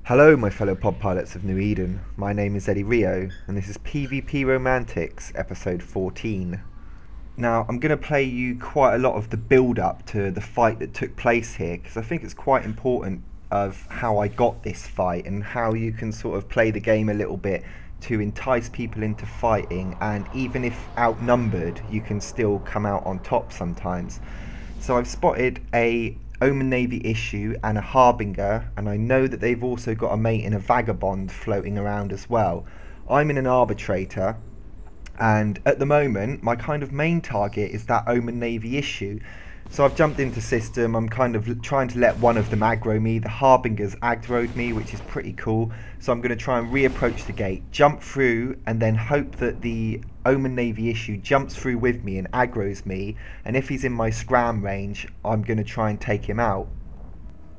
Hello my fellow pod pilots of New Eden, my name is Eddie Rio and this is PvP RoamAntics episode 14. Now I'm going to play you quite a lot of the build up to the fight that took place here because I think it's quite important of how I got this fight and how you can sort of play the game a little bit to entice people into fighting, and even if outnumbered you can still come out on top sometimes. So I've spotted a Omen Navy issue and a Harbinger, and I know that they've also got a mate in a Vagabond floating around as well. I'm in an Arbitrator, and at the moment my kind of main target is that Omen Navy issue. So I've jumped into system, I'm kind of trying to let one of them aggro me. The Harbinger's aggroed me, which is pretty cool. So I'm going to try and reapproach the gate, jump through, and then hope that the Omen Navy issue jumps through with me and aggroes me. And if he's in my scram range, I'm going to try and take him out.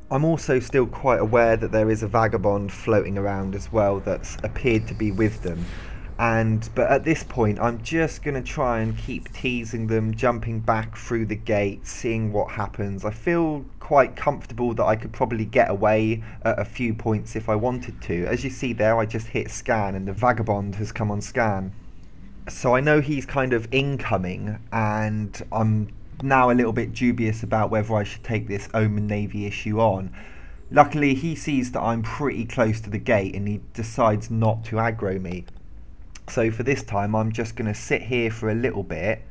I'm also still quite aware that there is a Vagabond floating around as well that's appeared to be with them. But at this point I'm just going to try and keep teasing them, jumping back through the gate, seeing what happens. I feel quite comfortable that I could probably get away at a few points if I wanted to. As you see there, I just hit scan and the Vagabond has come on scan. So I know he's kind of incoming, and I'm now a little bit dubious about whether I should take this Omen Navy issue on. Luckily he sees that I'm pretty close to the gate and he decides not to aggro me. So for this time I'm just going to sit here for a little bit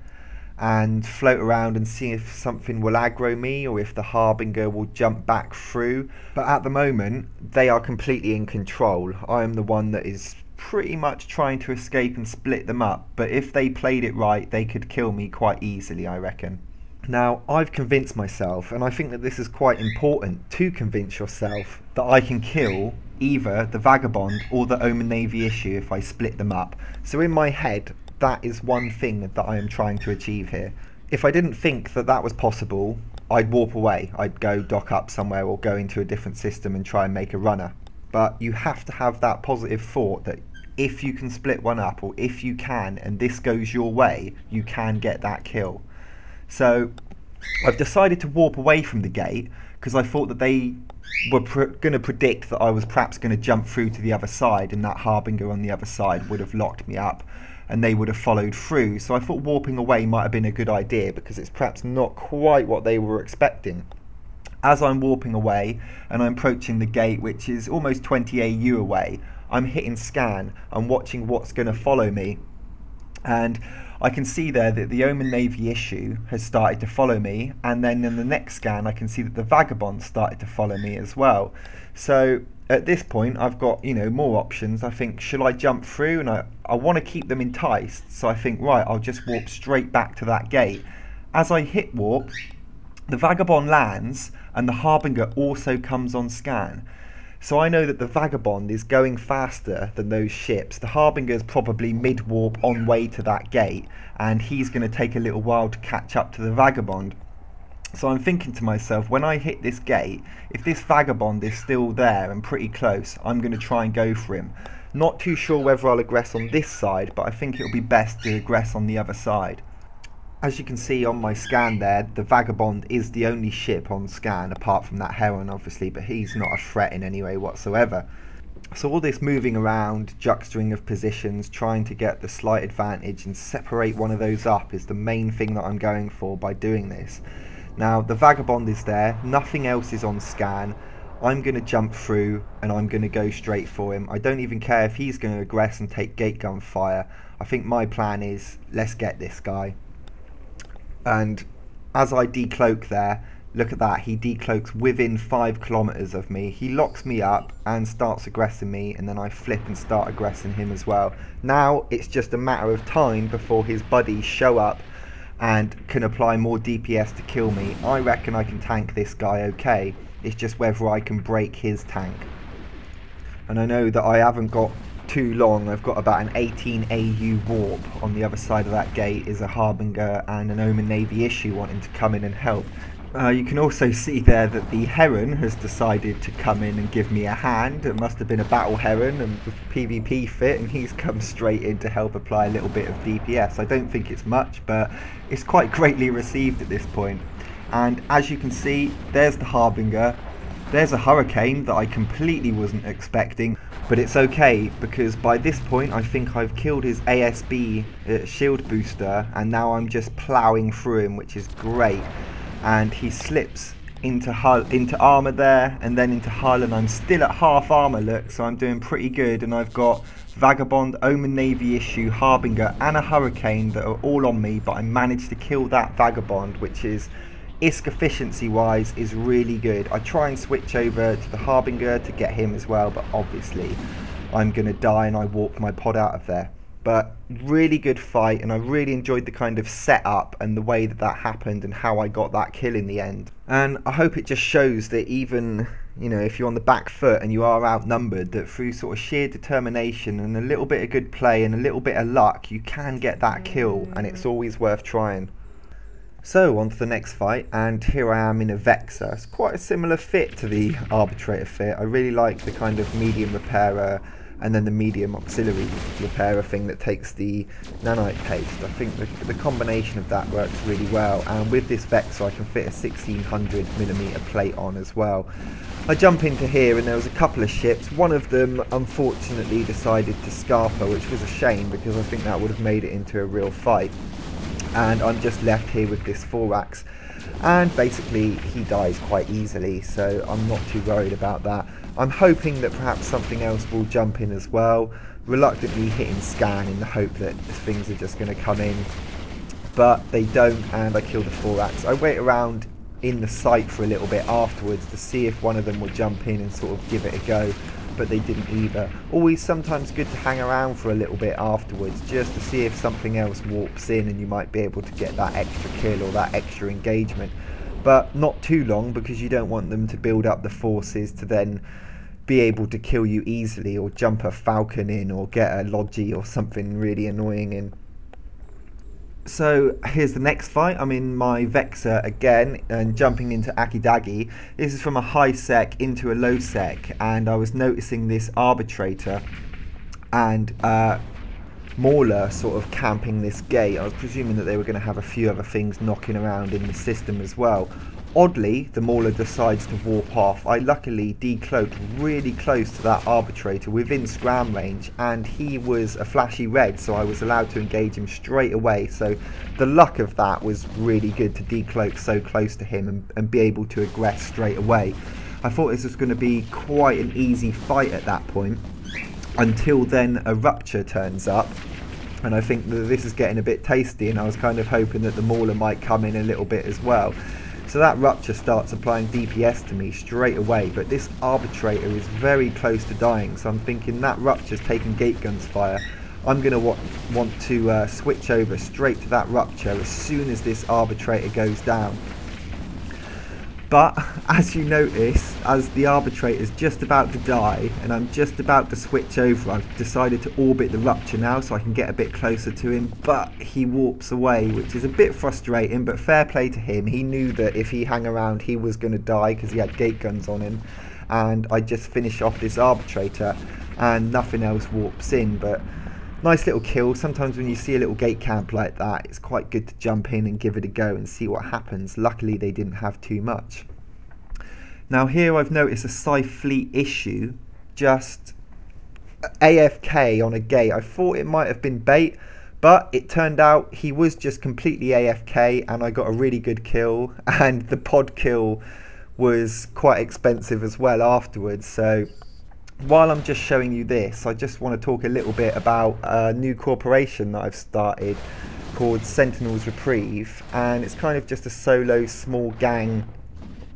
and float around and see if something will aggro me or if the Harbinger will jump back through. But at the moment they are completely in control. I am the one that is pretty much trying to escape and split them up, but if they played it right they could kill me quite easily, I reckon. Now I've convinced myself, and I think that this is quite important, to convince yourself that I can kill either the Vagabond or the Omen Navy issue if I split them up. So in my head that is one thing that I am trying to achieve here. If I didn't think that that was possible, I'd warp away. I'd go dock up somewhere or go into a different system and try and make a runner. But you have to have that positive thought that if you can split one up, or if you can and this goes your way, you can get that kill. So I've decided to warp away from the gate because I thought that they were going to predict that I was perhaps going to jump through to the other side, and that Harbinger on the other side would have locked me up and they would have followed through. So I thought warping away might have been a good idea because it's perhaps not quite what they were expecting. As I'm warping away and I'm approaching the gate, which is almost 20 AU away, I'm hitting scan, I'm watching what's going to follow me, and I can see there that the Omen Navy issue has started to follow me, and then in the next scan I can see that the Vagabond started to follow me as well. So at this point I've got, more options. I think, should I jump through? And I want to keep them enticed, so I think, right, I'll just warp straight back to that gate. As I hit warp, the Vagabond lands and the Harbinger also comes on scan. So I know that the Vagabond is going faster than those ships. The Harbinger is probably mid-warp on way to that gate, and he's going to take a little while to catch up to the Vagabond. So I'm thinking to myself, when I hit this gate, if this Vagabond is still there and pretty close, I'm going to try and go for him. Not too sure whether I'll aggress on this side, but I think it'll be best to aggress on the other side. As you can see on my scan there, the Vagabond is the only ship on scan, apart from that Heron obviously, but he's not a threat in any way whatsoever. So all this moving around, juxtaring of positions, trying to get the slight advantage and separate one of those up is the main thing that I'm going for by doing this. Now the Vagabond is there, nothing else is on scan. I'm going to jump through and I'm going to go straight for him. I don't even care if he's going to aggress and take gate gun fire. I think my plan is, let's get this guy. And as I decloak there, look at that, he decloaks within 5 kilometers of me. He locks me up and starts aggressing me, and then I flip and start aggressing him as well. Now it's just a matter of time before his buddies show up and can apply more DPS to kill me. I reckon I can tank this guy okay. It's just whether I can break his tank. And I know that I haven't got too long. I've got about an 18 AU warp. On the other side of that gate is a Harbinger and an Omen Navy issue wanting to come in and help. You can also see there that the Heron has decided to come in and give me a hand. It must have been a battle Heron and with PvP fit, and he's come straight in to help apply a little bit of DPS. I don't think it's much, but it's quite greatly received at this point. And as you can see, there's the Harbinger. There's a hurricane that I completely wasn't expecting, but it's okay because by this point I think I've killed his ASB shield booster, and now I'm just ploughing through him, which is great. And he slips into armor there, and then into hull, and I'm still at half armor, look, so I'm doing pretty good. And I've got Vagabond, Omen Navy Issue, Harbinger and a Hurricane that are all on me, but I managed to kill that Vagabond, which is ISK efficiency wise is really good. I try and switch over to the Harbinger to get him as well, but obviously I'm gonna die and I warp my pod out of there. But really good fight, and I really enjoyed the kind of setup and the way that happened and how I got that kill in the end. And I hope it just shows that even, you know, if you're on the back foot and you are outnumbered, that through sort of sheer determination and a little bit of good play and a little bit of luck, you can get that kill, and it's always worth trying. So on to the next fight, and here I am in a Vexor. It's quite a similar fit to the Arbitrator fit. I really like the kind of medium repairer and then the medium auxiliary repairer thing that takes the nanite paste. I think the combination of that works really well, and with this Vexor I can fit a 1600mm plate on as well. I jump into here and there was a couple of ships. One of them unfortunately decided to Scarper, which was a shame because I think that would have made it into a real fight. And I'm just left here with this Thorax, and basically he dies quite easily, so I'm not too worried about that. I'm hoping that perhaps something else will jump in as well, reluctantly hitting scan in the hope that things are just going to come in, but they don't, and I kill the Thorax. I wait around in the site for a little bit afterwards to see if one of them will jump in and sort of give it a go, but they didn't either. Always sometimes good to hang around for a little bit afterwards just to see if something else warps in and you might be able to get that extra kill or that extra engagement, but not too long because you don't want them to build up the forces to then be able to kill you easily or jump a Falcon in or get a Logi or something really annoying in. So here's the next fight. I'm in my Vexor again and jumping into Akidagi. This is from a high sec into a low sec, and I was noticing this Arbitrator and Mauler sort of camping this gate. I was presuming that they were going to have a few other things knocking around in the system as well. Oddly, the Mauler decides to warp off. I luckily decloaked really close to that Arbitrator within scram range, and he was a flashy red, so I was allowed to engage him straight away. So the luck of that was really good to decloak so close to him and be able to aggress straight away. I thought this was going to be quite an easy fight at that point, until then a Rupture turns up. And I think that this is getting a bit tasty, and I was kind of hoping that the Mauler might come in a little bit as well. So that Rupture starts applying DPS to me straight away, but this Arbitrator is very close to dying, so I'm thinking that Rupture's taking gate guns fire. I'm going to want to switch over straight to that Rupture as soon as this Arbitrator goes down. But as you notice, as the Arbitrator is just about to die and I'm just about to switch over, I've decided to orbit the Rupture now so I can get a bit closer to him, but he warps away, which is a bit frustrating, but fair play to him. He knew that if he hung around he was going to die because he had gate guns on him, and I just finish off this Arbitrator and nothing else warps in. But nice little kill. Sometimes when you see a little gate camp like that, it's quite good to jump in and give it a go and see what happens. Luckily they didn't have too much. Now here I've noticed a Scythe Fleet issue just AFK on a gate. I thought it might have been bait, but it turned out he was just completely AFK, and I got a really good kill, and the pod kill was quite expensive as well afterwards. So while I'm just showing you this, I just want to talk a little bit about a new corporation that I've started called Sentinel's Reprieve, and it's kind of just a solo small gang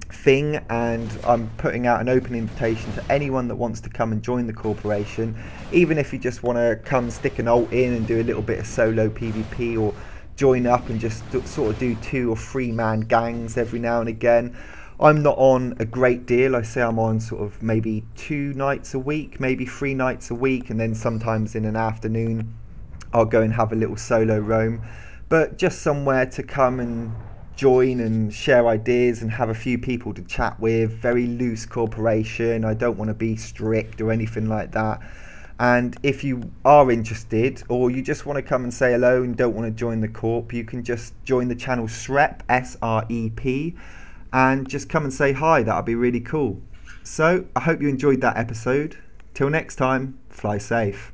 thing, and I'm putting out an open invitation to anyone that wants to come and join the corporation, even if you just want to come stick an ult in and do a little bit of solo PvP, or join up and just sort of do 2 or 3 man gangs every now and again. I'm not on a great deal. I say I'm on sort of maybe 2 nights a week, maybe 3 nights a week, and then sometimes in an afternoon I'll go and have a little solo roam, but just somewhere to come and join and share ideas and have a few people to chat with. Very loose corporation. I don't want to be strict or anything like that. And if you are interested, or you just want to come and say hello and don't want to join the corp, you can just join the channel SREP, S-R-E-P, and just come and say hi. That'll be really cool. So I hope you enjoyed that episode. Till next time, fly safe.